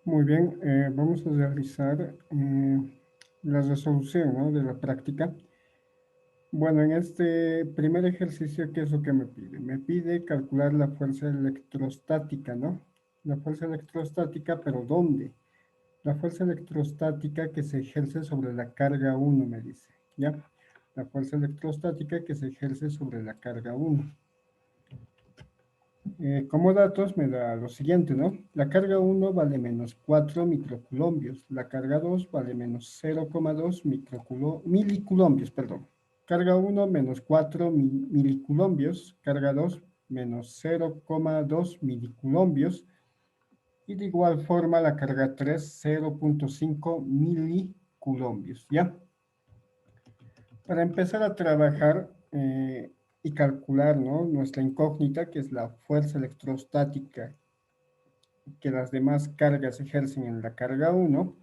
Muy bien, vamos a realizar la resolución, ¿no?, de la práctica. Bueno, en este primer ejercicio, ¿qué es lo que me pide? Me pide calcular la fuerza electrostática, ¿no? La fuerza electrostática, pero ¿dónde? La fuerza electrostática que se ejerce sobre la carga 1, me dice, ¿ya? La fuerza electrostática que se ejerce sobre la carga 1. Como datos me da lo siguiente, ¿no? La carga 1 vale menos 4 microculombios, la carga 2 vale menos 0,2 miliculombios, perdón. Carga 1 menos 4 miliculombios, carga 2 menos 0,2 miliculombios, y de igual forma la carga 3, 0,5 miliculombios, ¿ya? Para empezar a trabajar y calcular, ¿no?, nuestra incógnita, que es la fuerza electrostática que las demás cargas ejercen en la carga 1,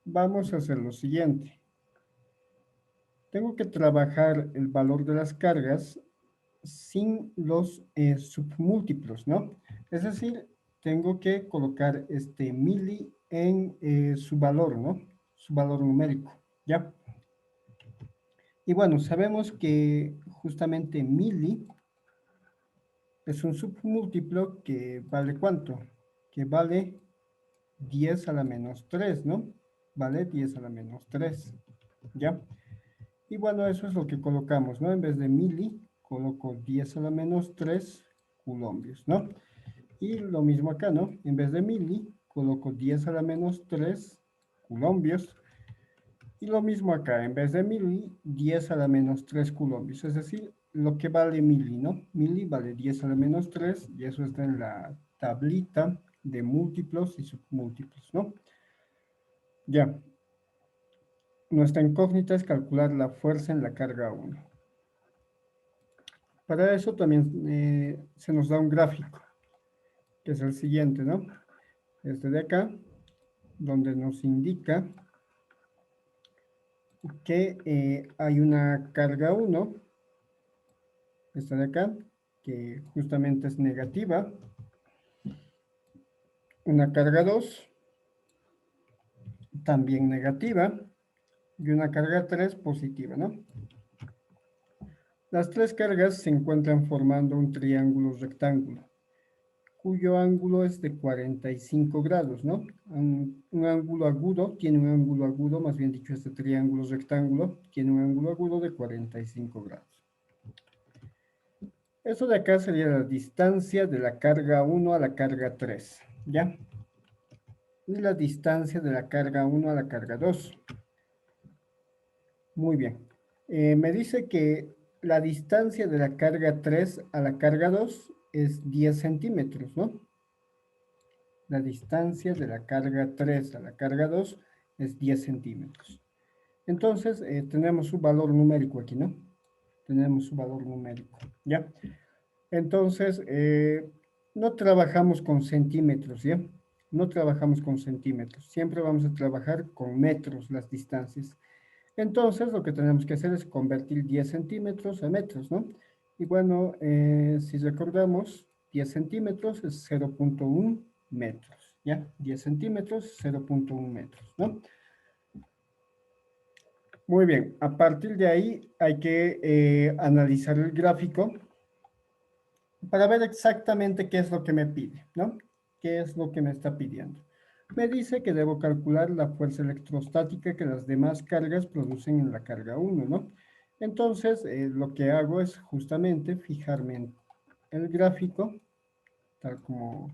vamos a hacer lo siguiente. Tengo que trabajar el valor de las cargas sin los submúltiplos, ¿no? Es decir, tengo que colocar este mili en su valor, ¿no? Su valor numérico, ¿ya? Y bueno, sabemos que justamente mili es un submúltiplo que vale ¿cuánto? Que vale 10 a la menos 3, ¿no? Vale 10 a la menos 3, ¿ya? Y bueno, eso es lo que colocamos, ¿no? En vez de mili, coloco 10 a la menos 3 culombios, ¿no? Y lo mismo acá, ¿no? En vez de mili, coloco 10 a la menos 3 culombios. Y lo mismo acá, en vez de mili, 10 a la menos 3 culombios. Es decir, lo que vale mili, ¿no? Mili vale 10 a la menos 3 y eso está en la tablita de múltiplos y submúltiplos, ¿no? Ya. Nuestra incógnita es calcular la fuerza en la carga 1. Para eso también se nos da un gráfico, que es el siguiente, ¿no? Este de acá, donde nos indica que hay una carga 1, esta de acá, que justamente es negativa, una carga 2, también negativa, y una carga 3 positiva, ¿no? Las tres cargas se encuentran formando un triángulo rectángulo, cuyo ángulo es de 45 grados, ¿no? Un ángulo agudo, tiene un ángulo agudo, más bien dicho, este triángulo rectángulo tiene un ángulo agudo de 45 grados. Eso de acá sería la distancia de la carga 1 a la carga 3, ¿ya? Y la distancia de la carga 1 a la carga 2. Muy bien. Me dice que la distancia de la carga 3 a la carga 2 es 10 centímetros, ¿no? La distancia de la carga 3 a la carga 2 es 10 centímetros. Entonces, tenemos su valor numérico aquí, ¿no? Tenemos su valor numérico, ¿ya? Entonces, no trabajamos con centímetros, ¿ya? No trabajamos con centímetros. Siempre vamos a trabajar con metros las distancias. Entonces, lo que tenemos que hacer es convertir 10 centímetros a metros, ¿no? Y bueno, si recordamos, 10 centímetros es 0,1 metros, ¿ya? 10 centímetros, 0,1 metros, ¿no? Muy bien, a partir de ahí hay que analizar el gráfico para ver exactamente qué es lo que me pide, ¿no? ¿Qué es lo que me está pidiendo? Me dice que debo calcular la fuerza electrostática que las demás cargas producen en la carga 1, ¿no? Entonces, lo que hago es justamente fijarme en el gráfico, tal como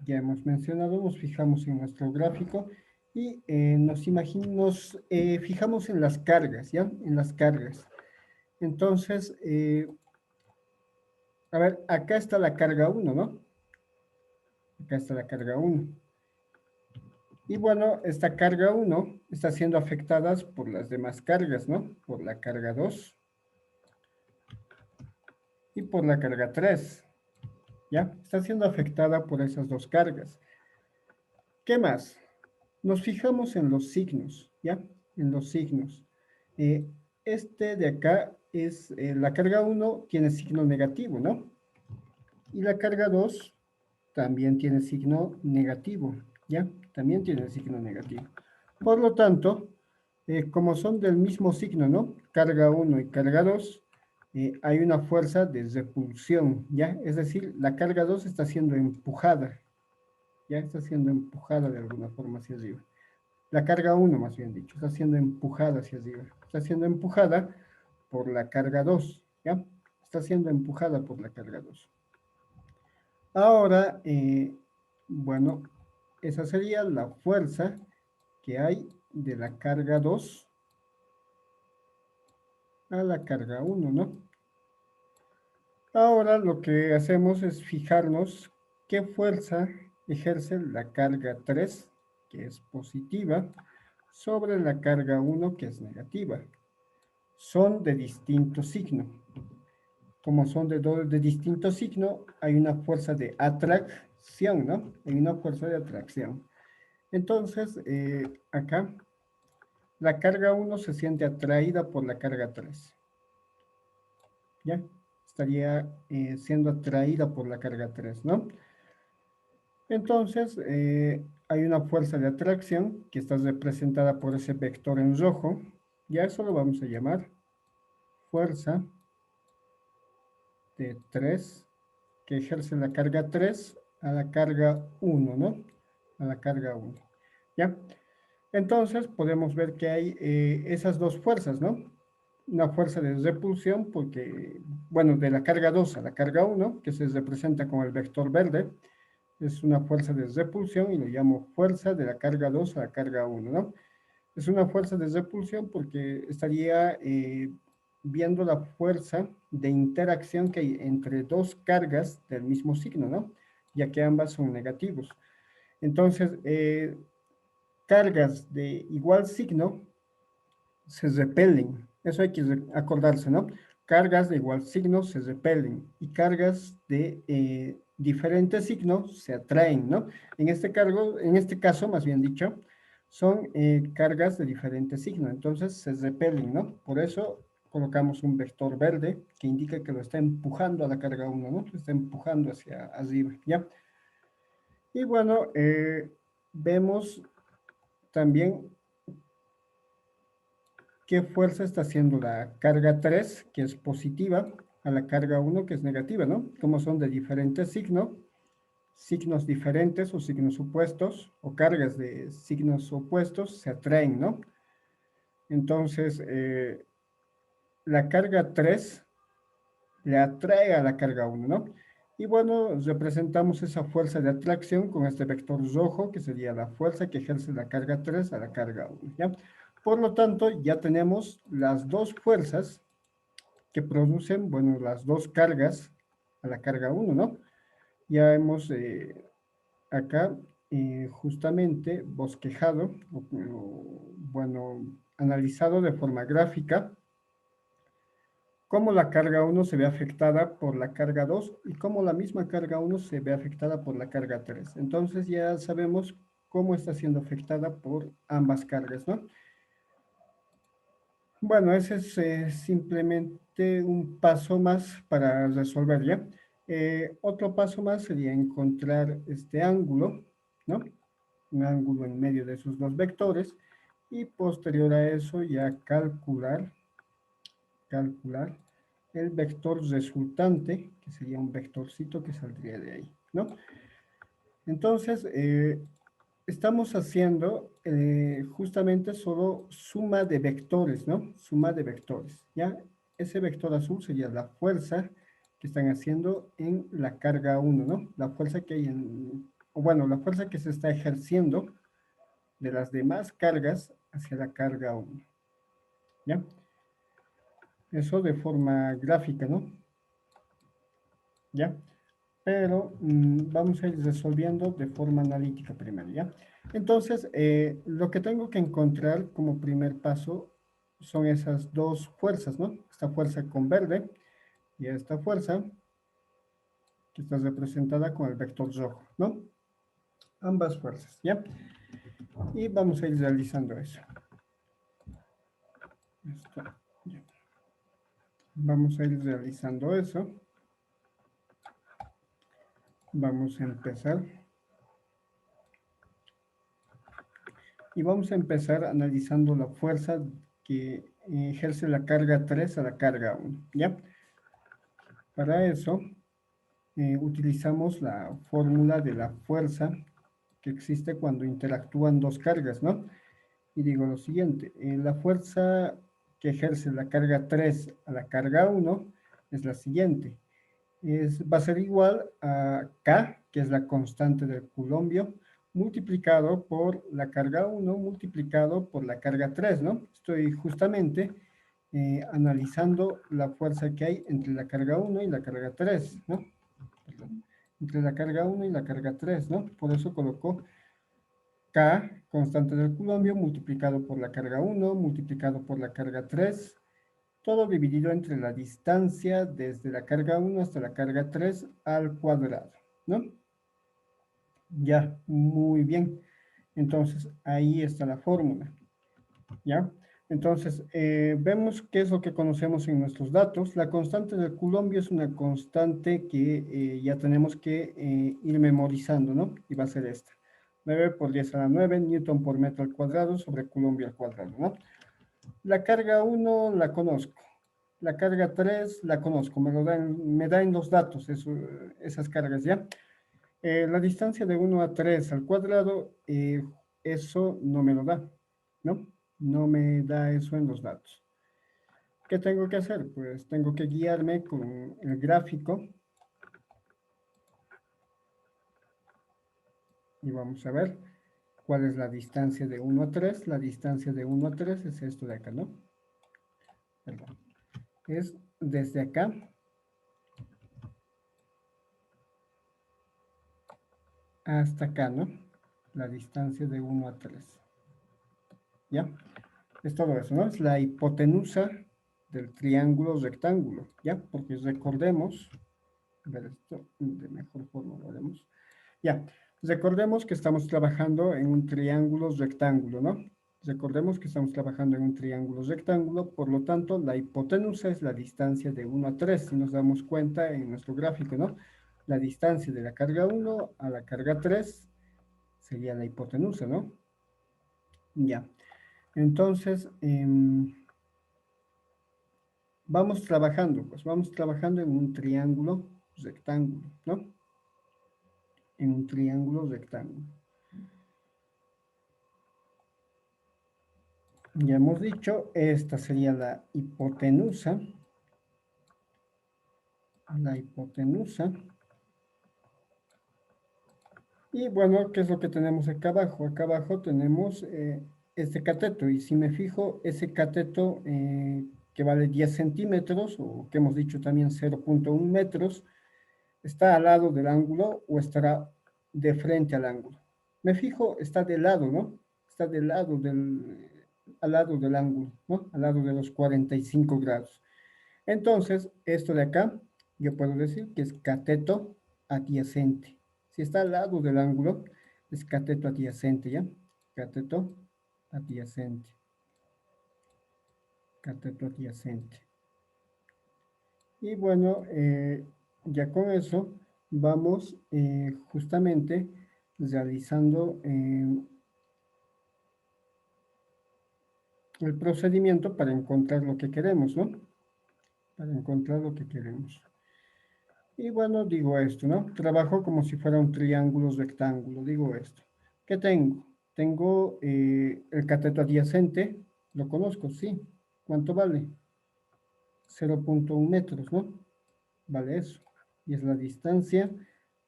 ya hemos mencionado, nos fijamos en nuestro gráfico y nos fijamos en las cargas, ¿ya? En las cargas. Entonces, a ver, acá está la carga 1, ¿no? Acá está la carga 1. Y bueno, esta carga 1 está siendo afectada por las demás cargas, ¿no? Por la carga 2 y por la carga 3, ¿ya? Está siendo afectada por esas dos cargas. ¿Qué más? Nos fijamos en los signos, ¿ya? En los signos. Eh, este de acá es, la carga 1 tiene signo negativo, ¿no? Y la carga 2 también tiene signo negativo, ¿ya? También tiene signo negativo. Por lo tanto, como son del mismo signo, ¿no? Carga 1 y carga 2, hay una fuerza de repulsión, ¿ya? Es decir, la carga 2 está siendo empujada, ya está siendo empujada de alguna forma hacia arriba. La carga 1, más bien dicho, está siendo empujada hacia arriba. Está siendo empujada por la carga 2, ¿ya? Está siendo empujada por la carga 2. Ahora, bueno, esa sería la fuerza que hay de la carga 2 a la carga 1, ¿no? Ahora lo que hacemos es fijarnos qué fuerza ejerce la carga 3, que es positiva, sobre la carga 1, que es negativa. Son de distinto signo. Como son de distinto signo, hay una fuerza de atracción, ¿no? Hay una fuerza de atracción. Entonces, acá, la carga 1 se siente atraída por la carga 3. ¿Ya? Estaría siendo atraída por la carga 3, ¿no? Entonces, hay una fuerza de atracción que está representada por ese vector en rojo. Ya eso lo vamos a llamar fuerza de 3 que ejerce la carga 3 a la carga 1, ¿no? A la carga 1. ¿Ya? Entonces, podemos ver que hay esas dos fuerzas, ¿no? Una fuerza de repulsión, porque, bueno, de la carga 2 a la carga 1, que se representa con el vector verde, es una fuerza de repulsión y lo llamo fuerza de la carga 2 a la carga 1, ¿no? Es una fuerza de repulsión porque estaría viendo la fuerza de interacción que hay entre dos cargas del mismo signo, ¿no? Ya que ambas son negativos. Entonces, cargas de igual signo se repelen. Eso hay que acordarse, ¿no? Cargas de igual signo se repelen y cargas de diferentes signos se atraen, ¿no? En este caso, más bien dicho, son cargas de diferentes signos, entonces se repelen, ¿no? Por eso colocamos un vector verde que indica que lo está empujando a la carga 1, ¿no? Lo está empujando hacia arriba, ¿ya? Y bueno, vemos también qué fuerza está haciendo la carga 3, que es positiva, a la carga 1, que es negativa, ¿no? Como son de diferentes signos, signos diferentes o signos opuestos, o cargas de signos opuestos se atraen, ¿no? Entonces, la carga 3 le atrae a la carga 1, ¿no? Y bueno, representamos esa fuerza de atracción con este vector rojo, que sería la fuerza que ejerce la carga 3 a la carga 1, ¿ya? Por lo tanto, ya tenemos las dos fuerzas que producen, bueno, las dos cargas a la carga 1, ¿no? Ya hemos acá justamente bosquejado, bueno, analizado de forma gráfica cómo la carga 1 se ve afectada por la carga 2 y cómo la misma carga 1 se ve afectada por la carga 3. Entonces ya sabemos cómo está siendo afectada por ambas cargas, ¿no? Bueno, ese es simplemente un paso más para resolver, ¿ya? Otro paso más sería encontrar este ángulo, ¿no? Un ángulo en medio de esos dos vectores y posterior a eso ya calcular el vector resultante, que sería un vectorcito que saldría de ahí, ¿no? Entonces, estamos haciendo justamente solo suma de vectores, ¿no? Suma de vectores, ¿ya? Ese vector azul sería la fuerza que están haciendo en la carga 1, ¿no? La fuerza que hay o bueno, la fuerza que se está ejerciendo de las demás cargas hacia la carga 1, ¿ya? Eso de forma gráfica, ¿no? ¿Ya? Pero vamos a ir resolviendo de forma analítica primero, ¿ya? Entonces, lo que tengo que encontrar como primer paso son esas dos fuerzas, ¿no? Esta fuerza con verde y esta fuerza que está representada con el vector rojo, ¿no? Ambas fuerzas, ¿ya? Y vamos a ir realizando eso. Esto, ya. Vamos a ir realizando eso. Vamos a empezar. Y vamos a empezar analizando la fuerza que ejerce la carga 3 a la carga 1, ¿ya? Para eso utilizamos la fórmula de la fuerza que existe cuando interactúan dos cargas, ¿no? Y digo lo siguiente, la fuerza que ejerce la carga 3 a la carga 1 es la siguiente. Va a ser igual a K, que es la constante del coulombio, multiplicado por la carga 1, multiplicado por la carga 3, ¿no? Estoy justamente analizando la fuerza que hay entre la carga 1 y la carga 3, ¿no? Perdón. Entre la carga 1 y la carga 3, ¿no? Por eso coloco K, constante del coulombio, multiplicado por la carga 1, multiplicado por la carga 3, todo dividido entre la distancia desde la carga 1 hasta la carga 3 al cuadrado, ¿no? Ya, muy bien. Entonces, ahí está la fórmula, ¿ya? Entonces, vemos qué es lo que conocemos en nuestros datos. La constante del coulombio es una constante que ya tenemos que ir memorizando, ¿no? Y va a ser esta. 9 por 10 a la 9, newton por metro al cuadrado sobre coulombio al cuadrado, ¿no? La carga 1 la conozco. La carga 3 la conozco, me da en los datos esas cargas, ¿ya? La distancia de 1 a 3 al cuadrado, eso no me lo da, ¿no? No me da eso en los datos. ¿Qué tengo que hacer? Pues tengo que guiarme con el gráfico y vamos a ver cuál es la distancia de 1 a 3. La distancia de 1 a 3 es esto de acá, ¿no? Perdón. Es desde acá hasta acá, ¿no? La distancia de 1 a 3. ¿Ya? Es todo eso, ¿no? Es la hipotenusa del triángulo rectángulo, ¿ya? Porque recordemos, a ver esto de mejor forma lo haremos. Ya, recordemos que estamos trabajando en un triángulo rectángulo, ¿no? Recordemos que estamos trabajando en un triángulo rectángulo, por lo tanto, la hipotenusa es la distancia de 1 a 3, si nos damos cuenta en nuestro gráfico, ¿no? La distancia de la carga 1 a la carga 3 sería la hipotenusa, ¿no? Ya. Entonces, pues vamos trabajando en un triángulo rectángulo, ¿no? En un triángulo rectángulo. Ya hemos dicho, esta sería la hipotenusa. La hipotenusa. Y bueno, ¿qué es lo que tenemos acá abajo? Acá abajo tenemos este cateto. Y si me fijo, ese cateto que vale 10 centímetros, o que hemos dicho también 0,1 metros, ¿está al lado del ángulo o estará de frente al ángulo? Me fijo, está del lado, ¿no? Está al lado del ángulo, ¿no? Al lado de los 45 grados. Entonces, esto de acá, yo puedo decir que es cateto adyacente. Si está al lado del ángulo, es cateto adyacente, ¿ya? Cateto adyacente. Cateto adyacente. Y bueno, ya con eso vamos justamente realizando el procedimiento para encontrar lo que queremos, ¿no? Para encontrar lo que queremos. Y bueno, digo esto, ¿no? Trabajo como si fuera un triángulo rectángulo, digo esto. ¿Qué tengo? Tengo el cateto adyacente, lo conozco, sí. ¿Cuánto vale? 0,1 metros, ¿no? Vale eso. Y es la distancia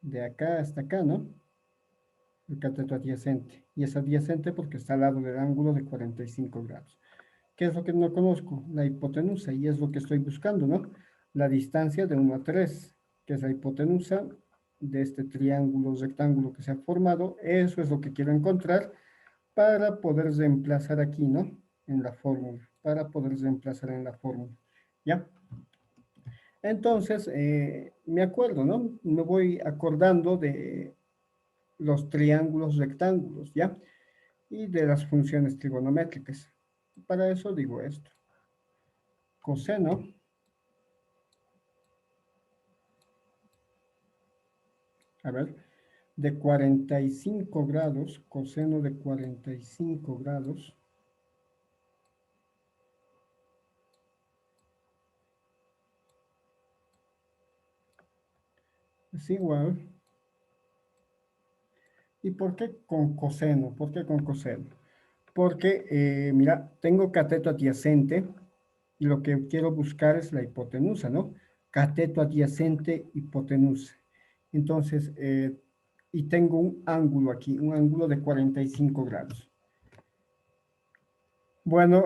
de acá hasta acá, ¿no? El cateto adyacente. Y es adyacente porque está al lado del ángulo de 45 grados. ¿Qué es lo que no conozco? La hipotenusa, y es lo que estoy buscando, ¿no? La distancia de 1 a 3, que es la hipotenusa de este triángulo rectángulo que se ha formado. Eso es lo que quiero encontrar para poder reemplazar aquí, ¿no? En la fórmula, para poder reemplazar en la fórmula, ¿ya? Entonces, me acuerdo, ¿no? Me voy acordando de los triángulos rectángulos, ¿ya? Y de las funciones trigonométricas. Para eso digo esto. Coseno A ver, de 45 grados, coseno de 45 grados, es igual. ¿Y por qué con coseno? ¿Por qué con coseno? Porque, mira, tengo cateto adyacente y lo que quiero buscar es la hipotenusa, ¿no? Cateto adyacente, hipotenusa. Entonces, y tengo un ángulo aquí, un ángulo de 45 grados. Bueno,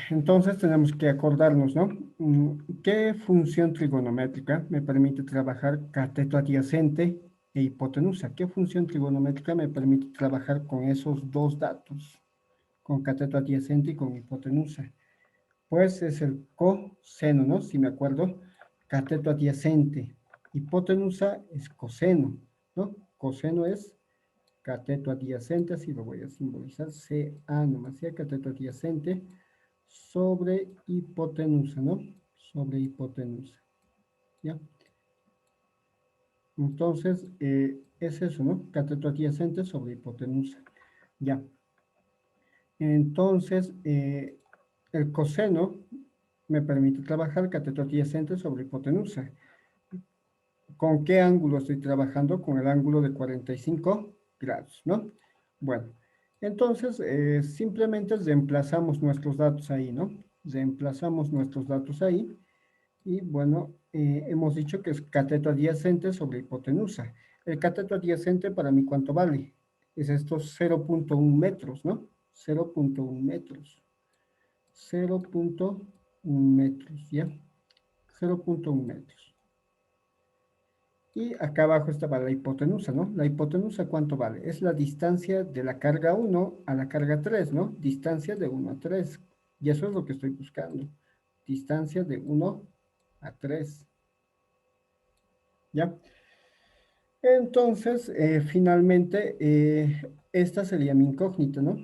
entonces tenemos que acordarnos, ¿no? ¿Qué función trigonométrica me permite trabajar cateto adyacente e hipotenusa? ¿Qué función trigonométrica me permite trabajar con esos dos datos? Con cateto adyacente y con hipotenusa. Pues es el coseno, ¿no? Si me acuerdo, cateto adyacente. Hipotenusa es coseno, ¿no? Coseno es cateto adyacente, así lo voy a simbolizar, CA nomás, sea cateto adyacente sobre hipotenusa, ¿no? Sobre hipotenusa, ¿ya? Entonces, es eso, ¿no? Cateto adyacente sobre hipotenusa, ¿ya? Entonces, el coseno me permite trabajar cateto adyacente sobre hipotenusa. ¿Con qué ángulo estoy trabajando? Con el ángulo de 45 grados, ¿no? Bueno, entonces simplemente reemplazamos nuestros datos ahí, ¿no? Reemplazamos nuestros datos ahí y bueno, hemos dicho que es cateto adyacente sobre hipotenusa. El cateto adyacente para mí, ¿cuánto vale? Es estos 0.1 metros, ¿no? 0.1 metros. 0.1 metros, ¿ya? 0.1 metros. Y acá abajo estaba la hipotenusa, ¿no? La hipotenusa, ¿cuánto vale? Es la distancia de la carga 1 a la carga 3, ¿no? Distancia de 1 a 3. Y eso es lo que estoy buscando. Distancia de 1 a 3. ¿Ya? Entonces, finalmente, esta sería mi incógnita, ¿no?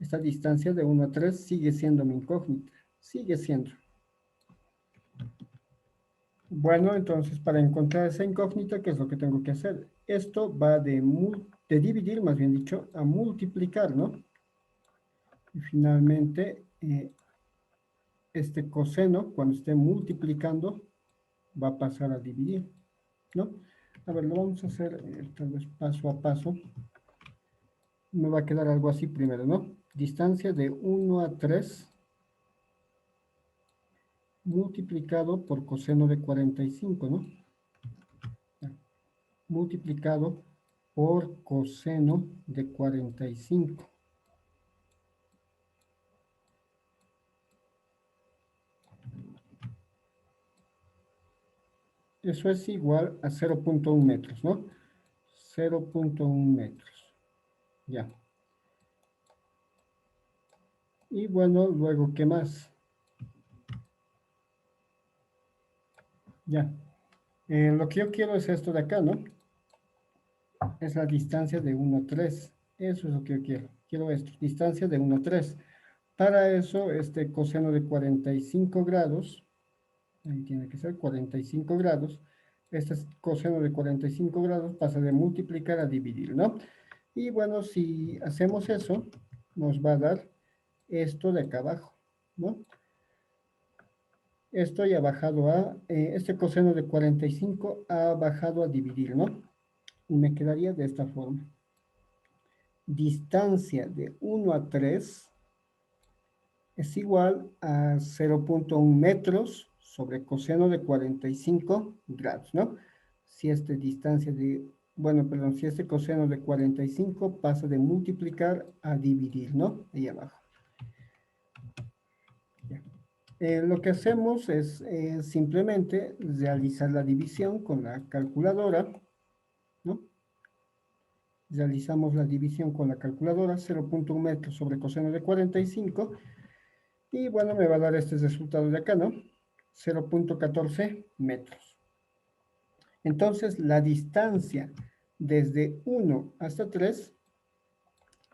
Esta distancia de 1 a 3 sigue siendo mi incógnita. Sigue siendo. Bueno, entonces para encontrar esa incógnita, ¿qué es lo que tengo que hacer? Esto va de dividir, más bien dicho, a multiplicar, ¿no? Y finalmente, este coseno, cuando esté multiplicando, va a pasar a dividir, ¿no? A ver, lo vamos a hacer tal vez paso a paso. Me va a quedar algo así primero, ¿no? Distancia de 1 a 3 multiplicado por coseno de 45, ¿no? Multiplicado por coseno de 45. Eso es igual a 0.1 metros, ¿no? 0.1 metros. Ya. Y bueno, luego, ¿qué más? Ya. Lo que yo quiero es esto de acá, ¿no? Es la distancia de 1 a 3. Eso es lo que yo quiero. Quiero esto, distancia de 1 a 3. Para eso, este coseno de 45 grados, ahí tiene que ser 45 grados, este coseno de 45 grados pasa de multiplicar a dividir, ¿no? Y bueno, si hacemos eso, nos va a dar esto de acá abajo, ¿no? Esto ya ha bajado a, este coseno de 45 ha bajado a dividir, ¿no? Y me quedaría de esta forma. Distancia de 1 a 3 es igual a 0.1 metros sobre coseno de 45 grados, ¿no? Si esta distancia de, bueno, perdón, si este coseno de 45 pasa de multiplicar a dividir, ¿no? Ahí abajo. Ya. Lo que hacemos es simplemente realizar la división con la calculadora, ¿no? Realizamos la división con la calculadora, 0.1 metros sobre coseno de 45, y bueno, me va a dar este resultado de acá, ¿no? 0.14 metros. Entonces, la distancia desde 1 hasta 3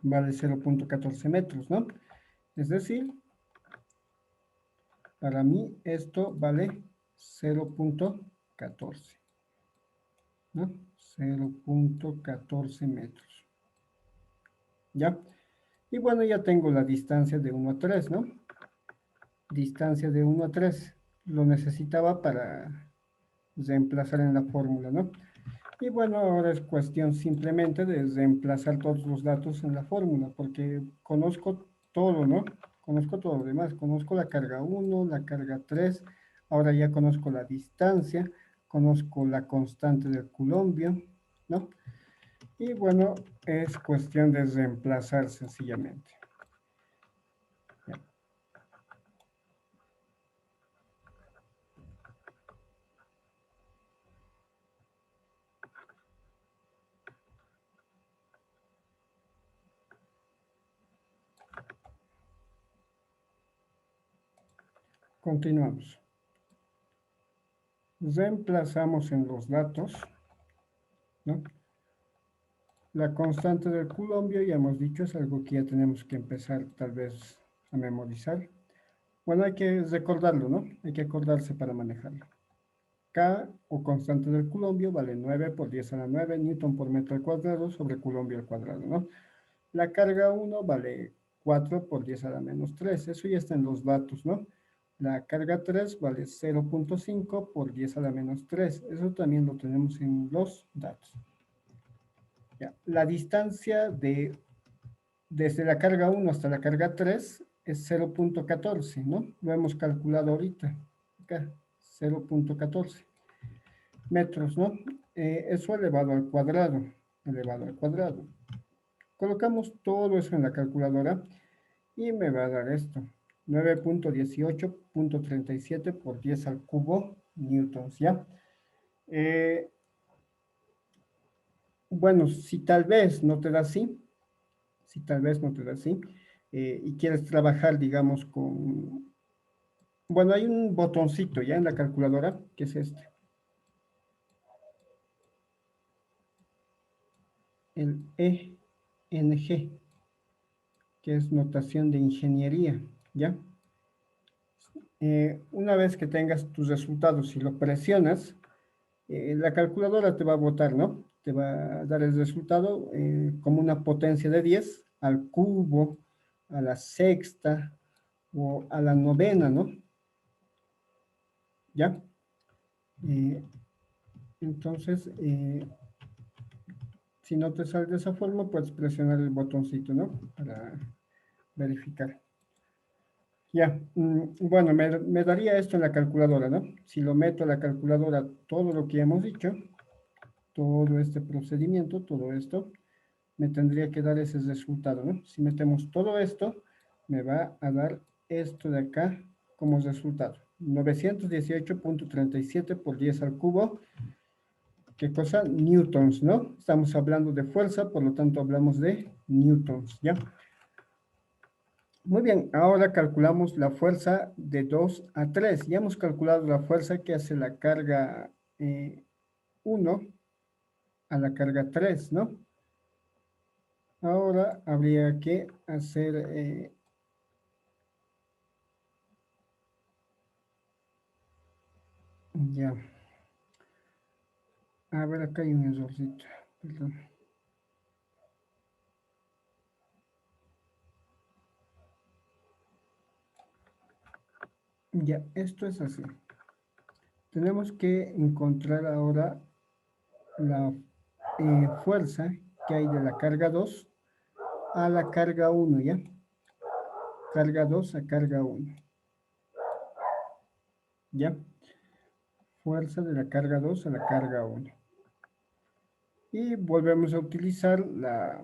vale 0.14 metros, ¿no? Es decir, para mí esto vale 0.14, ¿no? 0.14 metros. ¿Ya? Y bueno, ya tengo la distancia de 1 a 3, ¿no? Distancia de 1 a 3. Lo necesitaba para reemplazar en la fórmula, ¿no? Y bueno, ahora es cuestión simplemente de reemplazar todos los datos en la fórmula, porque conozco todo, ¿no? Conozco todo lo demás. Conozco la carga 1, la carga 3, ahora ya conozco la distancia, conozco la constante del culombio, ¿no? Y bueno, es cuestión de reemplazar sencillamente. Ya. Continuamos. Reemplazamos en los datos, ¿no? La constante del culombio, ya hemos dicho, es algo que ya tenemos que empezar tal vez a memorizar. Bueno, hay que recordarlo, ¿no? Hay que acordarse para manejarlo. K o constante del culombio vale 9 por 10 a la 9 newton por metro al cuadrado sobre culombio al cuadrado, ¿no? La carga 1 vale 4 por 10 a la menos 3. Eso ya está en los datos, ¿no? La carga 3 vale 0.5 por 10 a la menos 3. Eso también lo tenemos en los datos. Ya. La distancia desde la carga 1 hasta la carga 3 es 0.14, ¿no? Lo hemos calculado ahorita. Acá, 0.14 metros, ¿no? Eso elevado al cuadrado, elevado al cuadrado. Colocamos todo eso en la calculadora y me va a dar esto, 9.18.37 por 10 al cubo newtons, ¿ya? Bueno, si tal vez no te da así, si tal vez no te da así, y quieres trabajar, digamos, con... Bueno, hay un botoncito ya en la calculadora, que es este, el ENG, que es notación de ingeniería, ¿ya? Una vez que tengas tus resultados, si lo presionas, la calculadora te va a botar, ¿no? Te va a dar el resultado como una potencia de 10 al cubo, a la sexta o a la novena, ¿no? ¿Ya? Eh, entonces, si no te sale de esa forma, puedes presionar el botoncito, ¿no? Para verificar. Ya, bueno, me daría esto en la calculadora, ¿no? Si lo meto a la calculadora, todo lo que hemos dicho, todo este procedimiento, todo esto, me tendría que dar ese resultado, ¿no? Si metemos todo esto, me va a dar esto de acá como resultado. 918.37 por 10 al cubo. ¿Qué cosa? Newtons, ¿no? Estamos hablando de fuerza, por lo tanto hablamos de newtons, ¿ya? Muy bien, ahora calculamos la fuerza de 2 a 3. Ya hemos calculado la fuerza que hace la carga 1 a la carga 3, ¿no? Ahora habría que hacer, ya, a ver, acá hay un errorcito, perdón. Ya, esto es así. Tenemos que encontrar ahora la fuerza que hay de la carga 2 a la carga 1, ¿ya? Carga 2 a carga 1, ¿ya? Fuerza de la carga 2 a la carga 1. Y volvemos a utilizar la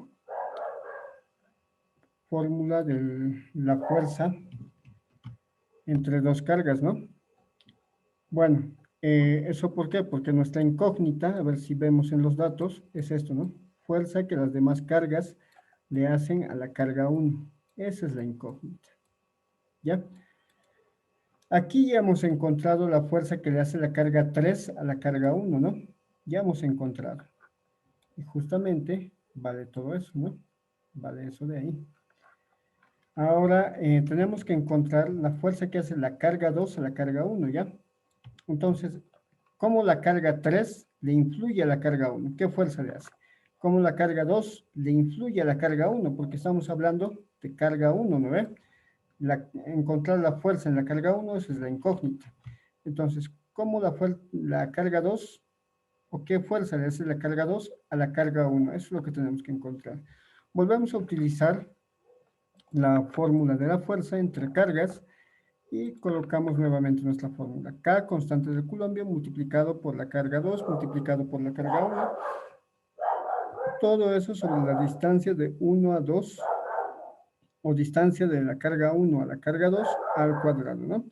fórmula de la fuerza entre dos cargas, ¿no? Bueno, ¿eso por qué? Porque nuestra incógnita, a ver si vemos en los datos, es esto, ¿no? Fuerza que las demás cargas le hacen a la carga 1. Esa es la incógnita, ¿ya? Aquí ya hemos encontrado la fuerza que le hace la carga 3 a la carga 1, ¿no? Ya hemos encontrado. Y justamente vale todo eso, ¿no? Vale eso de ahí. Ahora tenemos que encontrar la fuerza que hace la carga 2 a la carga 1, ¿ya? Entonces, ¿Cómo la carga 3 le influye a la carga 1? ¿Qué fuerza le hace? ¿Cómo la carga 2 le influye a la carga 1? Porque estamos hablando de carga 1, ¿no ve? Encontrar la fuerza en la carga 1, esa es la incógnita. Entonces, ¿cómo la carga 2 o qué fuerza le hace la carga 2 a la carga 1? Eso es lo que tenemos que encontrar. Volvemos a utilizar la fórmula de la fuerza entre cargas y colocamos nuevamente nuestra fórmula. K, constante de Coulomb, multiplicado por la carga 2, multiplicado por la carga 1. Todo eso sobre la distancia de 1 a 2, o distancia de la carga 1 a la carga 2 al cuadrado, ¿no?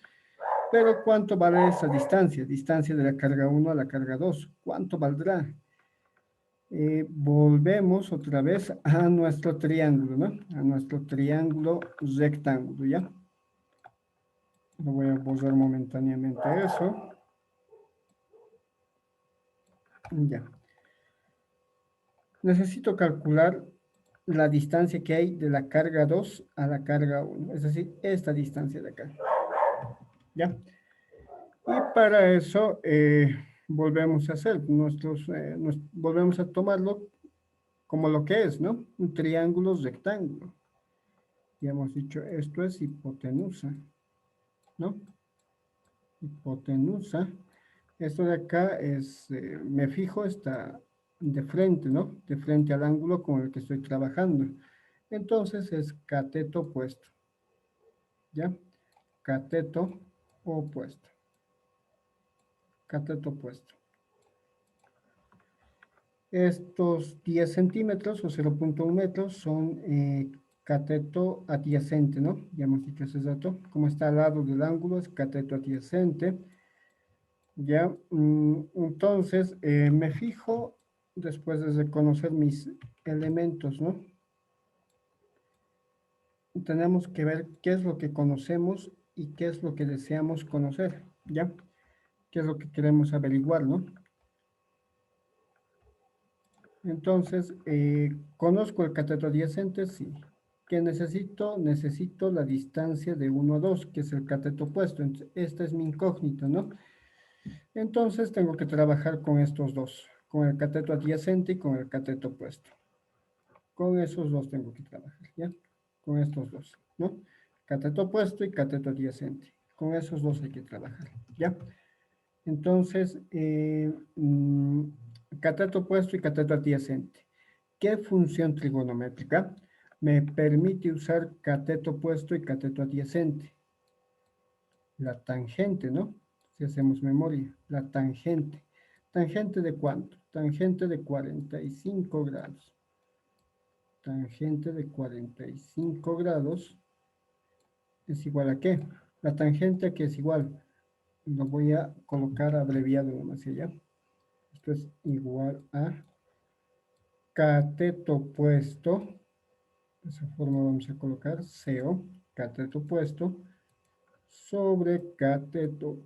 Pero ¿cuánto vale esa distancia? Distancia de la carga 1 a la carga 2. ¿Cuánto valdrá? Volvemos otra vez a nuestro triángulo, ¿no? A nuestro triángulo rectángulo, ¿ya? Lo voy a borrar momentáneamente eso. Ya. Necesito calcular la distancia que hay de la carga 2 a la carga 1, es decir, esta distancia de acá. ¿Ya? Y para eso volvemos a hacer volvemos a tomarlo como lo que es, ¿no? Un triángulo rectángulo. Ya hemos dicho, esto es hipotenusa, ¿no? Hipotenusa. Esto de acá es, me fijo, está de frente, ¿no? De frente al ángulo con el que estoy trabajando. Entonces es cateto opuesto, ¿ya? Cateto opuesto. Cateto opuesto. Estos 10 centímetros o 0,1 metros son cateto adyacente, ¿no? Ya hemos dicho ese dato. Como está al lado del ángulo, es cateto adyacente. Ya, entonces me fijo después de reconocer mis elementos, ¿no? Tenemos que ver qué es lo que conocemos y qué es lo que deseamos conocer, ¿ya? ¿Qué es lo que queremos averiguar, ¿no? Entonces, conozco el cateto adyacente, sí. ¿Qué necesito? Necesito la distancia de 1 a 2, que es el cateto opuesto. Entonces, esta es mi incógnita, ¿no? Entonces, tengo que trabajar con estos dos, con el cateto adyacente y con el cateto opuesto. Con esos dos tengo que trabajar, ¿ya? Con estos dos, ¿no? Cateto opuesto y cateto adyacente. Con esos dos hay que trabajar, ¿ya? Entonces, cateto opuesto y cateto adyacente. ¿Qué función trigonométrica me permite usar cateto opuesto y cateto adyacente? La tangente, ¿no? Si hacemos memoria, la tangente. ¿Tangente de cuánto? Tangente de 45 grados. Tangente de 45 grados es igual a ¿qué? La tangente aquí es igual. Lo voy a colocar abreviado nomás allá. Esto es igual a cateto opuesto. De esa forma vamos a colocar CO, cateto opuesto, sobre cateto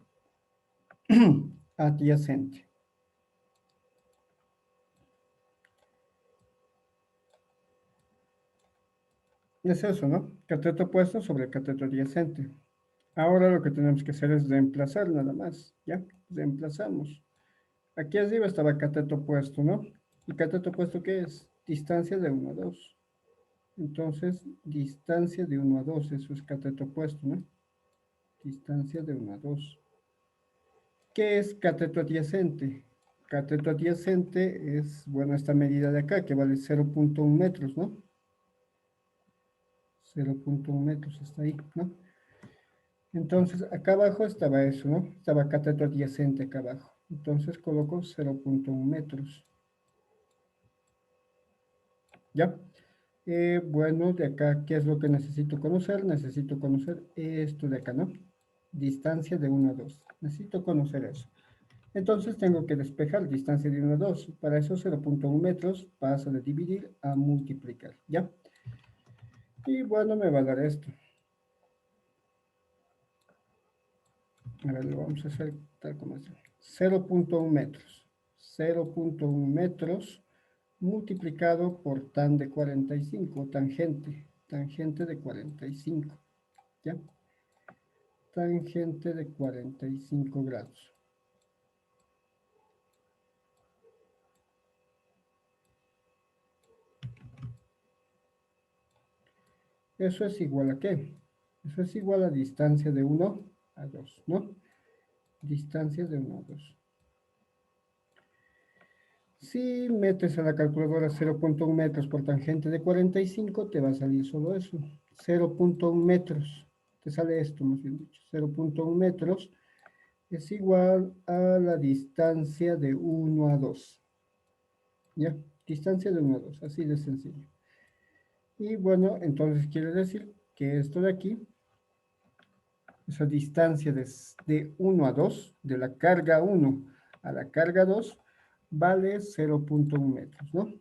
adyacente. Es eso, ¿no? Cateto opuesto sobre cateto adyacente. Ahora lo que tenemos que hacer es reemplazar nada más, ¿ya? Reemplazamos. Aquí arriba estaba cateto opuesto, ¿no? ¿Y cateto opuesto qué es? Distancia de 1 a 2. Entonces, distancia de 1 a 2, eso es cateto opuesto, ¿no? Distancia de 1 a 2. ¿Qué es cateto adyacente? Cateto adyacente es, bueno, esta medida de acá, que vale 0,1 metros, ¿no? 0,1 metros está ahí, ¿no? Entonces, acá abajo estaba eso, ¿no? Estaba cateto adyacente acá abajo. Entonces, coloco 0,1 metros. ¿Ya? Bueno, de acá, ¿qué es lo que necesito conocer? Necesito conocer esto de acá, ¿no? Distancia de 1 a 2. Necesito conocer eso. Entonces tengo que despejar distancia de 1 a 2. Para eso 0,1 metros paso de dividir a multiplicar, ¿ya? Y bueno, me va a dar esto. A ver, lo vamos a hacer tal como es. 0,1 metros. 0,1 metros multiplicado por tan de 45, tangente. Tangente de 45, ¿ya? Tangente de 45 grados. ¿Eso es igual a qué? Eso es igual a distancia de 1 a 2, ¿no? Distancia de 1 a 2. Si metes a la calculadora 0.1 metros por tangente de 45, te va a salir solo eso. 0.1 metros. Te sale esto, más bien dicho. 0.1 metros es igual a la distancia de 1 a 2. ¿Ya? Distancia de 1 a 2, así de sencillo. Y bueno, entonces quiere decir que esto de aquí, esa distancia de 1 a 2, de la carga 1 a la carga 2, vale 0.1 metros, ¿no?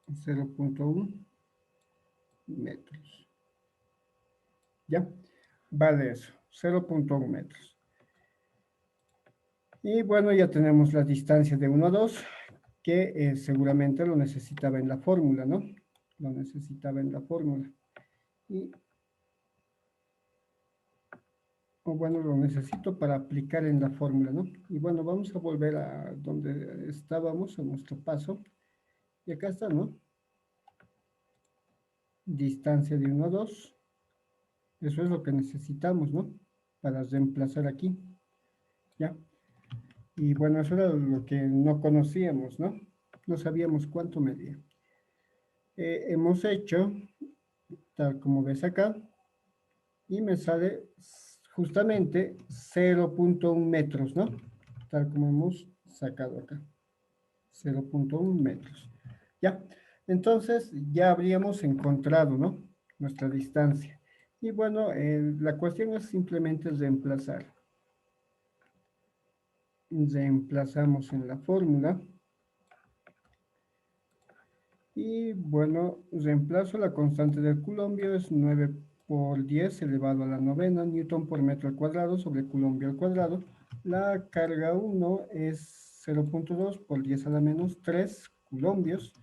0.1 metros. ¿Ya? Vale eso, 0.1 metros. Y bueno, ya tenemos la distancia de 1 a 2, que seguramente lo necesitaba en la fórmula, ¿no? Lo necesitaba en la fórmula. Y, o bueno, lo necesito para aplicar en la fórmula, ¿no? Y bueno, vamos a volver a donde estábamos, a nuestro paso. Y acá está, ¿no? Distancia de 1 a 2. Eso es lo que necesitamos, ¿no? Para reemplazar aquí, ¿ya? Y bueno, eso era lo que no conocíamos, ¿no? No sabíamos cuánto medía. Hemos hecho, tal como ves acá, y me sale justamente 0.1 metros, ¿no? Tal como hemos sacado acá. 0.1 metros. ¿Ya? Entonces ya habríamos encontrado, ¿no? Nuestra distancia. Y bueno, la cuestión es simplemente reemplazar. Reemplazamos en la fórmula. Y bueno, reemplazo la constante del culombio, es 9 por 10 elevado a la novena, newton por metro al cuadrado sobre culombio al cuadrado. La carga 1 es 0.2 por 10 a la menos 3 culombios.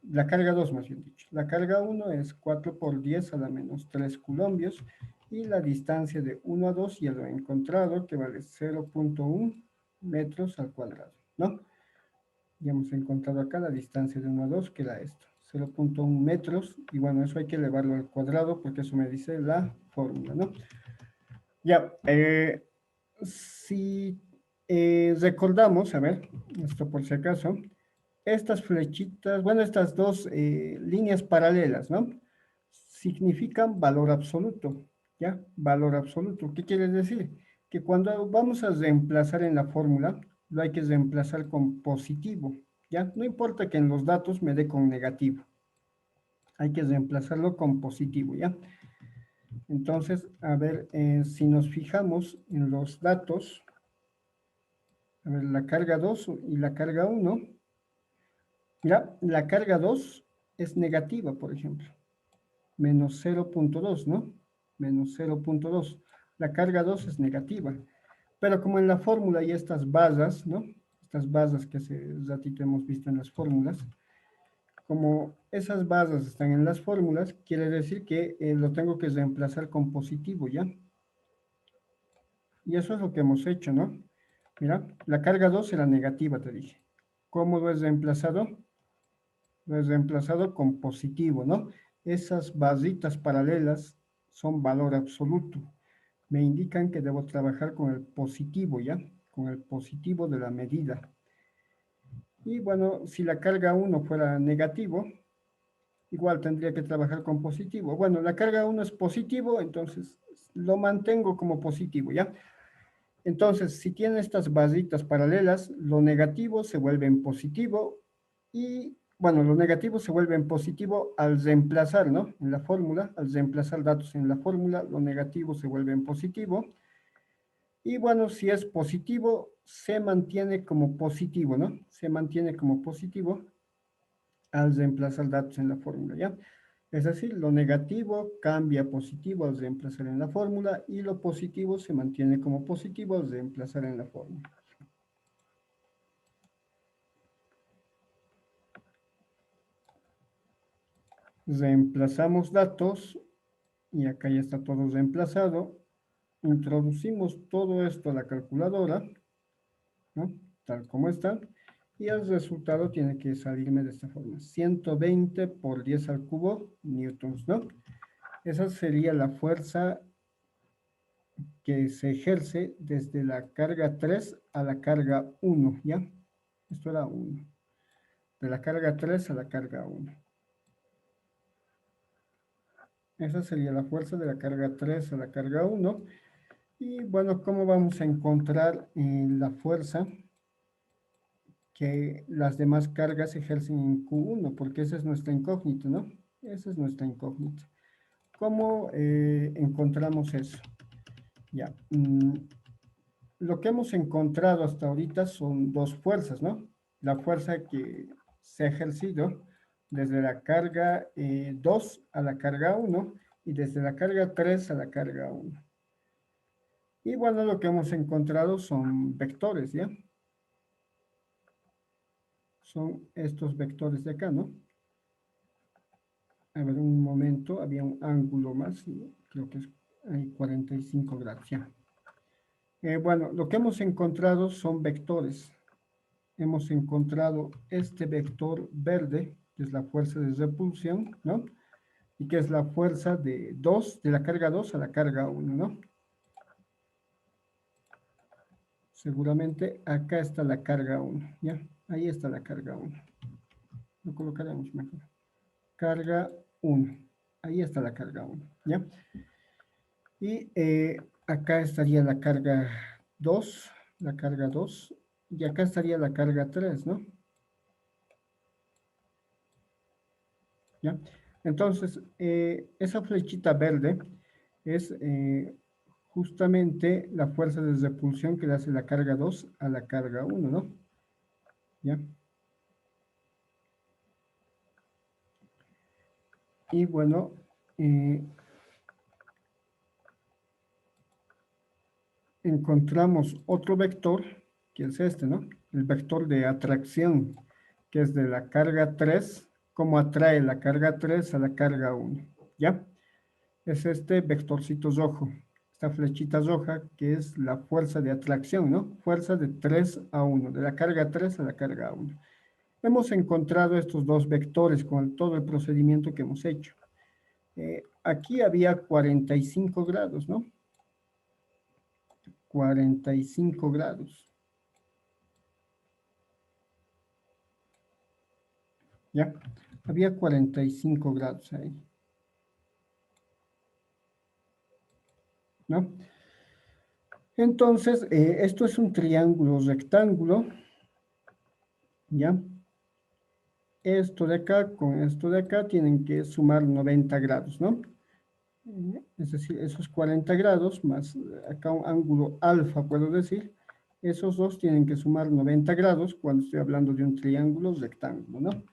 La carga 2 más bien dicho. La carga 1 es 4 por 10 a la menos 3 culombios. Y la distancia de 1 a 2 ya lo he encontrado, que vale 0.1 metros al cuadrado, ¿no? Ya hemos encontrado acá la distancia de 1 a 2, que era esto, 0.1 metros, y bueno, eso hay que elevarlo al cuadrado porque eso me dice la fórmula, ¿no? Ya, si recordamos, a ver, esto por si acaso, estas flechitas, bueno, estas dos líneas paralelas, ¿no? Significan valor absoluto, ¿ya? Valor absoluto. ¿Qué quiere decir? Que cuando vamos a reemplazar en la fórmula, lo hay que reemplazar con positivo, ¿ya? No importa que en los datos me dé con negativo, hay que reemplazarlo con positivo, ¿ya? Entonces, a ver, si nos fijamos en los datos, a ver, la carga 2 y la carga 1, mira, la carga 2 es negativa, por ejemplo, menos 0.2, ¿no? Menos 0.2. La carga 2 es negativa. Pero como en la fórmula hay estas barras, ¿no? Estas barras que hace ratito hemos visto en las fórmulas, como esas barras están en las fórmulas, quiere decir que lo tengo que reemplazar con positivo, ¿ya? Y eso es lo que hemos hecho, ¿no? Mira, la carga 2 era negativa, te dije. ¿Cómo lo he reemplazado? Lo he reemplazado con positivo, ¿no? Esas barritas paralelas son valor absoluto. Me indican que debo trabajar con el positivo, ¿ya? Con el positivo de la medida. Y bueno, si la carga 1 fuera negativo, igual tendría que trabajar con positivo. Bueno, la carga 1 es positivo, entonces lo mantengo como positivo, ¿ya? Entonces, si tiene estas barritas paralelas, lo negativo se vuelve en positivo y, bueno, lo negativo se vuelve en positivo al reemplazar, ¿no? En la fórmula, al reemplazar datos en la fórmula, lo negativo se vuelve en positivo. Y bueno, si es positivo, se mantiene como positivo, ¿no? Se mantiene como positivo al reemplazar datos en la fórmula, ¿ya? Es decir, lo negativo cambia a positivo al reemplazar en la fórmula y lo positivo se mantiene como positivo al reemplazar en la fórmula. Reemplazamos datos y acá ya está todo reemplazado. Introducimos todo esto a la calculadora, ¿no? Tal como está. Y el resultado tiene que salirme de esta forma. 120 por 10 al cubo newtons, ¿no? Esa sería la fuerza que se ejerce desde la carga 3 a la carga 1, ¿ya? Esto era 1. De la carga 3 a la carga 1. Esa sería la fuerza de la carga 3 a la carga 1. Y bueno, ¿cómo vamos a encontrar la fuerza que las demás cargas ejercen en Q1? Porque esa es nuestra incógnita, ¿no? Esa es nuestra incógnita. ¿Cómo encontramos eso? Ya. Lo que hemos encontrado hasta ahorita son dos fuerzas, ¿no? La fuerza que se ha ejercido desde la carga 2 a la carga 1 y desde la carga 3 a la carga 1. Y bueno, lo que hemos encontrado son vectores, ¿ya? Son estos vectores de acá, ¿no? A ver, un momento, había un ángulo más, creo que es ahí 45 grados, ya. Bueno, lo que hemos encontrado son vectores. Hemos encontrado este vector verde, que es la fuerza de repulsión, ¿no? Y que es la fuerza de 2, de la carga 2 a la carga 1, ¿no? Seguramente acá está la carga 1, ¿ya? Ahí está la carga 1. Lo colocaremos mejor. Carga 1. Ahí está la carga 1, ¿ya? Y acá estaría la carga 2, la carga 2, y acá estaría la carga 3, ¿no? ¿Ya? Entonces, esa flechita verde es justamente la fuerza de repulsión que le hace la carga 2 a la carga 1, ¿no? ¿Ya? Y bueno, eh, encontramos otro vector, que es este, ¿no? El vector de atracción, que es de la carga 3, cómo atrae la carga 3 a la carga 1, ¿ya? Es este vectorcito rojo, esta flechita roja, que es la fuerza de atracción, ¿no? Fuerza de 3 a 1, de la carga 3 a la carga 1. Hemos encontrado estos dos vectores con todo el procedimiento que hemos hecho. Aquí había 45 grados, ¿no? 45 grados, ¿ya? Había 45 grados ahí, ¿no? Entonces, esto es un triángulo rectángulo, ¿ya? Esto de acá con esto de acá tienen que sumar 90 grados, ¿no? Es decir, esos 40 grados más acá un ángulo alfa, puedo decir, esos dos tienen que sumar 90 grados cuando estoy hablando de un triángulo rectángulo, ¿no?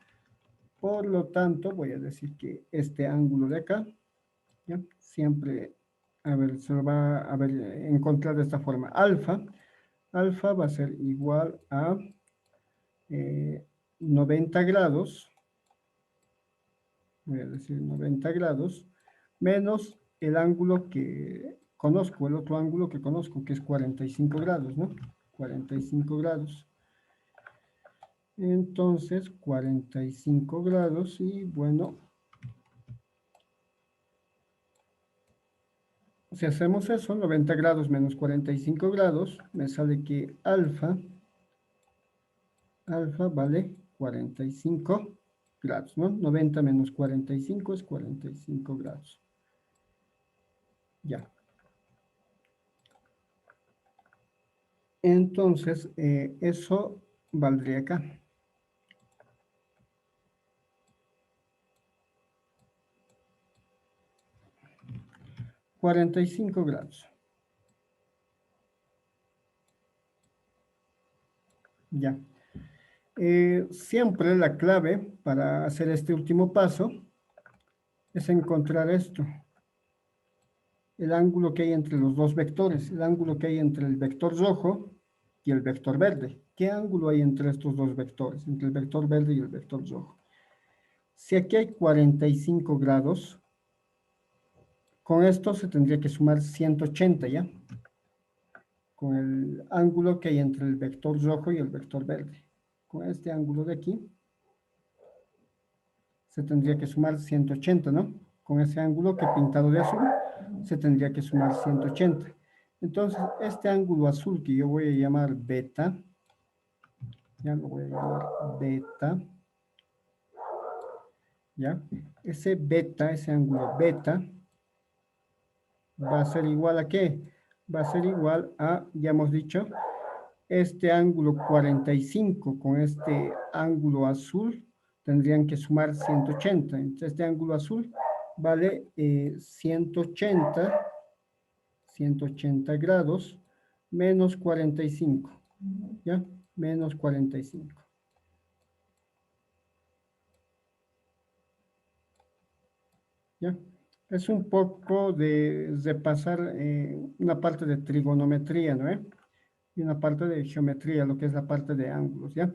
Por lo tanto, voy a decir que este ángulo de acá, ¿ya? Siempre, a ver, se lo va a ver, encontrar de esta forma. Alfa va a ser igual a 90 grados, voy a decir 90 grados, menos el ángulo que conozco, el otro ángulo que conozco, que es 45 grados, ¿no? 45 grados. Entonces, 45 grados y bueno, si hacemos eso, 90 grados menos 45 grados, me sale que alfa vale 45 grados, ¿no? 90 menos 45 es 45 grados. Ya. Entonces, eso valdría acá. 45 grados. Ya. Siempre la clave para hacer este último paso es encontrar esto, el ángulo que hay entre los dos vectores, el ángulo que hay entre el vector rojo y el vector verde. ¿Qué ángulo hay entre estos dos vectores, entre el vector verde y el vector rojo? Si aquí hay 45 grados, con esto se tendría que sumar 180, ¿ya? Con el ángulo que hay entre el vector rojo y el vector verde. con este ángulo de aquí, se tendría que sumar 180, ¿no? Con ese ángulo que he pintado de azul, se tendría que sumar 180. Entonces, este ángulo azul que yo voy a llamar beta, ya lo voy a llamar beta, ¿ya? Ese beta, ese ángulo beta, va a ser igual a ¿qué? Va a ser igual a, ya hemos dicho, este ángulo 45 con este ángulo azul tendrían que sumar 180. Entonces, este ángulo azul vale 180 grados menos 45, ¿ya? Menos 45, ¿ya? Es un poco de repasar una parte de trigonometría, ¿no? Y una parte de geometría, lo que es la parte de ángulos, ¿ya?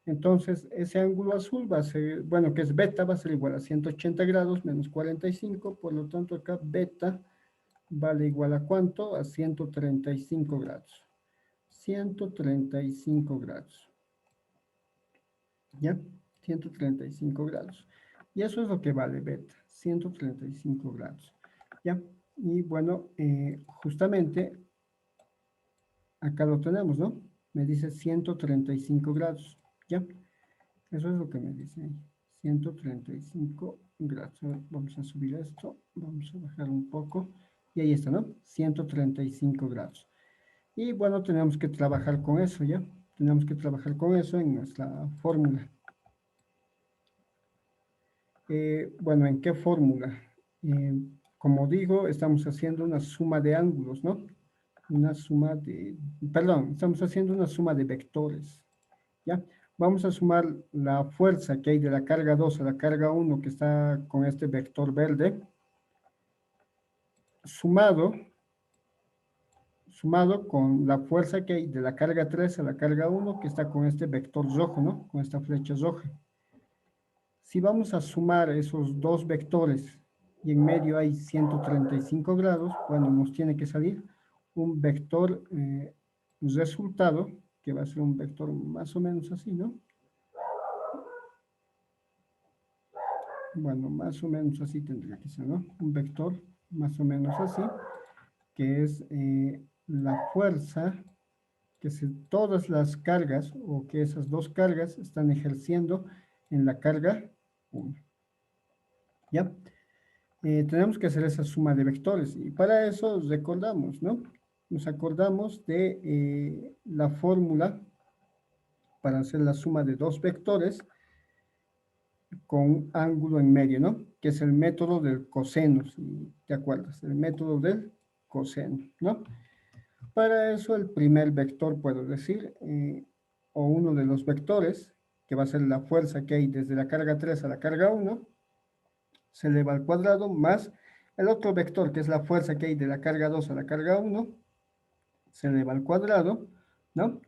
Entonces, ese ángulo azul va a ser, bueno, que es beta, va a ser igual a 180 grados menos 45, por lo tanto acá beta vale igual a ¿cuánto? A 135 grados. 135 grados, ¿ya? 135 grados. Y eso es lo que vale beta, 135 grados, ¿ya? Y bueno, justamente acá lo tenemos, ¿no? Me dice 135 grados, ¿ya? Eso es lo que me dice ahí. 135 grados. A ver, vamos a subir esto. Vamos a bajar un poco. Y ahí está, ¿no? 135 grados. Y bueno, tenemos que trabajar con eso, ¿ya? Tenemos que trabajar con eso en nuestra fórmula. Bueno, ¿en qué fórmula? Como digo, estamos haciendo una suma de ángulos, ¿no? Una suma de, perdón, estamos haciendo una suma de vectores, ¿ya? Vamos a sumar la fuerza que hay de la carga 2 a la carga 1 que está con este vector verde, sumado con la fuerza que hay de la carga 3 a la carga 1 que está con este vector rojo, ¿no? Con esta flecha roja. Si vamos a sumar esos dos vectores y en medio hay 135 grados, bueno, nos tiene que salir un vector resultado, que va a ser un vector más o menos así, ¿no? Bueno, más o menos así tendría que ser, ¿no? Un vector más o menos así, que es la fuerza que todas las cargas o que esas dos cargas están ejerciendo en la carga 1. ¿Ya? Tenemos que hacer esa suma de vectores y para eso recordamos, ¿no? Nos acordamos de la fórmula para hacer la suma de dos vectores con un ángulo en medio, ¿no? Que es el método del coseno, si te acuerdas, el método del coseno, ¿no? Para eso el primer vector, puedo decir, o uno de los vectores, que va a ser la fuerza que hay desde la carga 3 a la carga 1, se eleva al cuadrado, más el otro vector, que es la fuerza que hay de la carga 2 a la carga 1, se eleva al cuadrado, ¿no?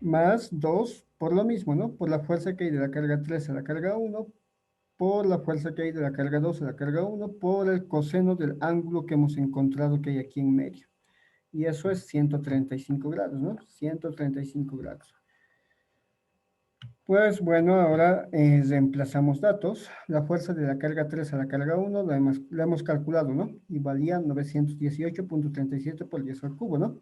Más 2 por lo mismo, ¿no? Por la fuerza que hay de la carga 3 a la carga 1, por la fuerza que hay de la carga 2 a la carga 1, por el coseno del ángulo que hemos encontrado que hay aquí en medio. Y eso es 135 grados, ¿no? 135 grados. Pues bueno, ahora reemplazamos datos. La fuerza de la carga 3 a la carga 1 la hemos calculado, ¿no? Y valía 918.37 por 10 al cubo, ¿no?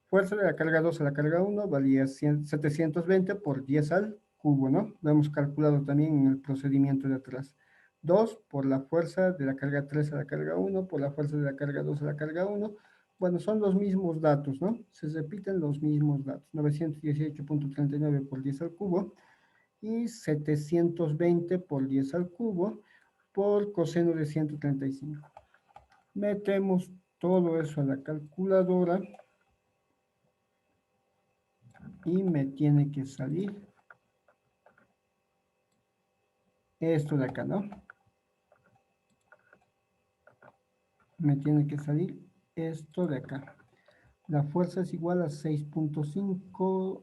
Fuerza de la carga 2 a la carga 1 valía 720 por 10 al cubo, ¿no? Lo hemos calculado también en el procedimiento de atrás. 2 por la fuerza de la carga 3 a la carga 1 por la fuerza de la carga 2 a la carga 1. Bueno, son los mismos datos, ¿no? Se repiten los mismos datos. 918.39 por 10 al cubo y 720 por 10 al cubo por coseno de 135. Metemos todo eso a la calculadora y me tiene que salir esto de acá, ¿no? Me tiene que salir esto de acá. La fuerza es igual a 6.5,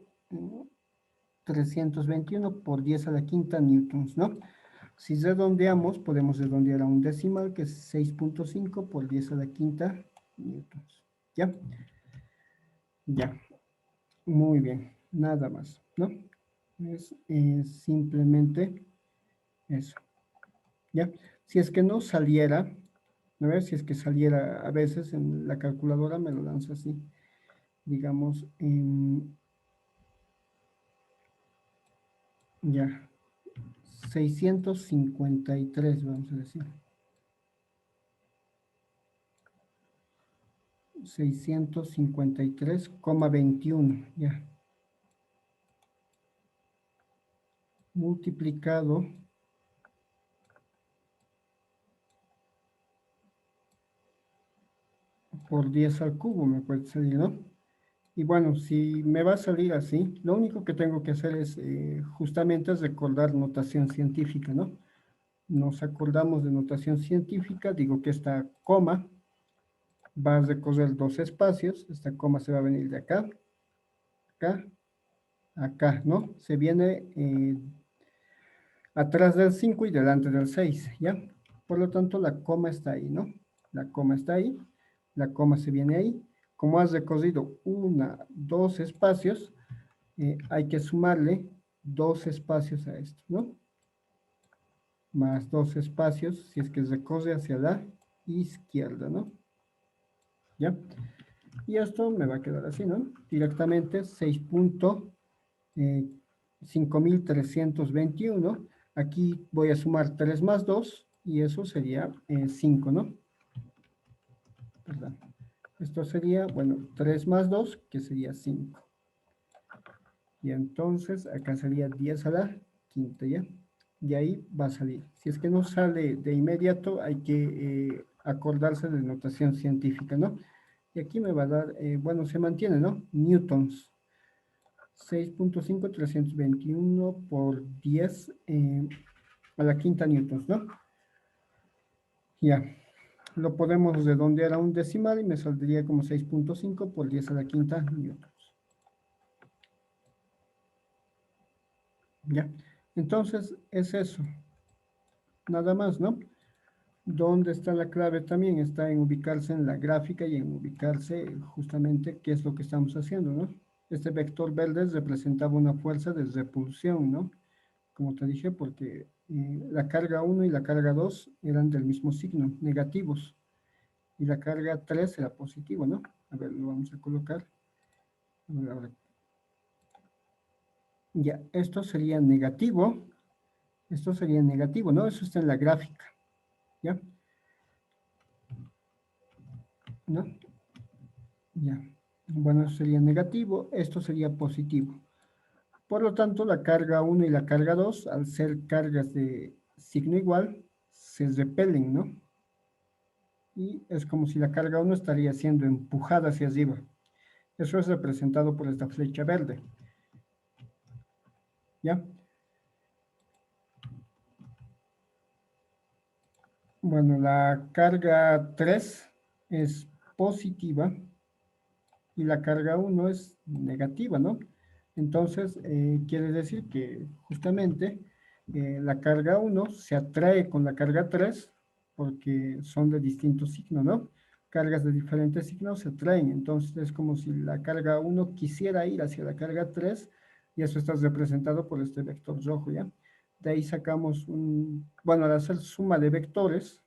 321 por 10 a la quinta newtons, ¿no? Si redondeamos, podemos redondear a un decimal, que es 6.5 por 10 a la quinta newtons. ¿Ya? Ya. Muy bien. Nada más, ¿no? Es simplemente eso, ¿ya? Si es que no saliera, a ver, si es que saliera a veces en la calculadora me lo lanza así, digamos, ya, 653 vamos a decir. 653,21, ya. Multiplicado por 10 al cubo me puede salir, ¿no? Y bueno, si me va a salir así, lo único que tengo que hacer es justamente es recordar notación científica, ¿no? Nos acordamos de notación científica, digo que esta coma va a recorrer dos espacios, esta coma se va a venir de acá, acá, acá, ¿no? Se viene atrás del 5 y delante del 6, ¿ya? Por lo tanto, la coma está ahí, ¿no? La coma está ahí, la coma se viene ahí. Como has recorrido dos espacios, hay que sumarle dos espacios a esto, ¿no? Más dos espacios, si es que recorre hacia la izquierda, ¿no? ¿Ya? Y esto me va a quedar así, ¿no? Directamente 6.5321. Aquí voy a sumar 3 más 2 y eso sería 5, ¿no? Perdón. Esto sería, bueno, 3 más 2, que sería 5. Y entonces acá sería 10 a la quinta, ¿ya? De ahí va a salir. Si es que no sale de inmediato, hay que acordarse de notación científica, ¿no? Y aquí me va a dar, bueno, se mantiene, ¿no? Newtons. 6.5321 por 10 a la quinta newtons, ¿no? Ya, lo podemos redondear a un decimal y me saldría como 6.5 por 10 a la quinta newtons. Ya, entonces es eso, nada más, ¿no? ¿Dónde está la clave también? Está en ubicarse en la gráfica y en ubicarse justamente qué es lo que estamos haciendo, ¿no? Este vector verde representaba una fuerza de repulsión, ¿no? Como te dije, porque la carga 1 y la carga 2 eran del mismo signo, negativos, y la carga 3 era positiva, ¿no? A ver, lo vamos a colocar. Ahora, ya, esto sería negativo, ¿no? Eso está en la gráfica, ¿ya? ¿No? Ya. Bueno, eso sería negativo, esto sería positivo. Por lo tanto, la carga 1 y la carga 2, al ser cargas de signo igual, se repelen, ¿no? Y es como si la carga 1 estaría siendo empujada hacia arriba. Eso es representado por esta flecha verde. ¿Ya? Bueno, la carga 3 es positiva y la carga 1 es negativa, ¿no? Entonces, quiere decir que justamente la carga 1 se atrae con la carga 3 porque son de distintos signos, ¿no? Cargas de diferentes signos se atraen. Entonces, es como si la carga 1 quisiera ir hacia la carga 3 y eso está representado por este vector rojo, ¿ya? De ahí sacamos bueno, al hacer suma de vectores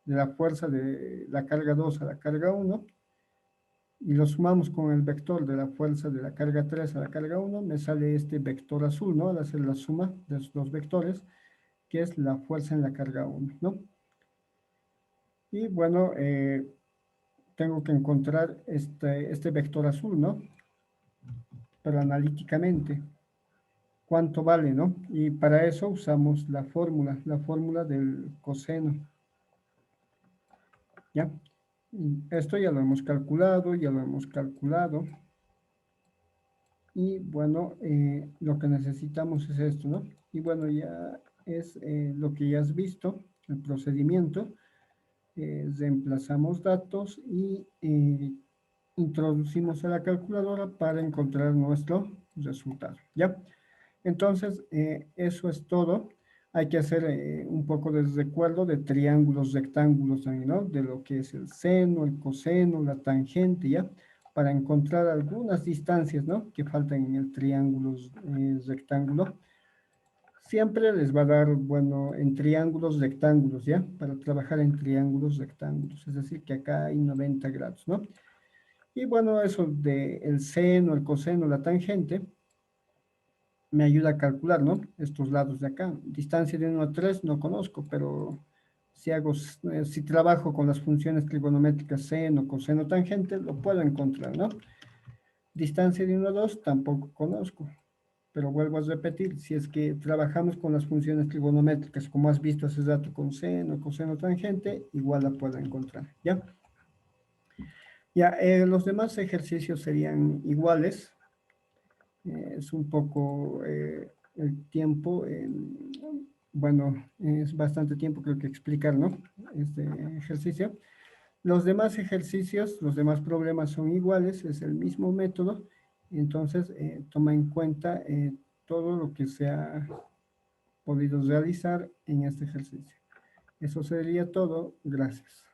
de la fuerza de la carga 2 a la carga 1, y lo sumamos con el vector de la fuerza de la carga 3 a la carga 1, me sale este vector azul, ¿no? Al hacer la suma de esos dos vectores, que es la fuerza en la carga 1, ¿no? Y bueno, tengo que encontrar este vector azul, ¿no? Pero analíticamente, ¿cuánto vale, no? Y para eso usamos la fórmula del coseno, ¿ya? Y esto ya lo hemos calculado, y bueno, lo que necesitamos es esto, ¿no? Y bueno, ya es lo que ya has visto, el procedimiento. Reemplazamos datos y introducimos a la calculadora para encontrar nuestro resultado, ¿ya? Entonces, eso es todo. Hay que hacer un poco de recuerdo de triángulos, rectángulos también, ¿no? De lo que es el seno, el coseno, la tangente, ¿ya? para encontrar algunas distancias, ¿no? Que faltan en el triángulo rectángulo. Siempre les va a dar, bueno, en triángulos rectángulos, ¿ya? Para trabajar en triángulos rectángulos, es decir, que acá hay 90 grados, ¿no? Y bueno, eso de el seno, el coseno, la tangente, me ayuda a calcular, ¿no? Estos lados de acá. Distancia de 1 a 3 no conozco, pero si trabajo con las funciones trigonométricas seno, coseno, tangente, lo puedo encontrar, ¿no? Distancia de 1 a 2 tampoco conozco, pero vuelvo a repetir, si es que trabajamos con las funciones trigonométricas, como has visto hace rato con seno, coseno, tangente, igual la puedo encontrar, ¿ya? Ya, los demás ejercicios serían iguales. Es un poco el tiempo, bueno, es bastante tiempo creo que explicar, ¿no? Este ejercicio. Los demás ejercicios, los demás problemas son iguales, es el mismo método, entonces toma en cuenta todo lo que se ha podido realizar en este ejercicio. Eso sería todo, gracias.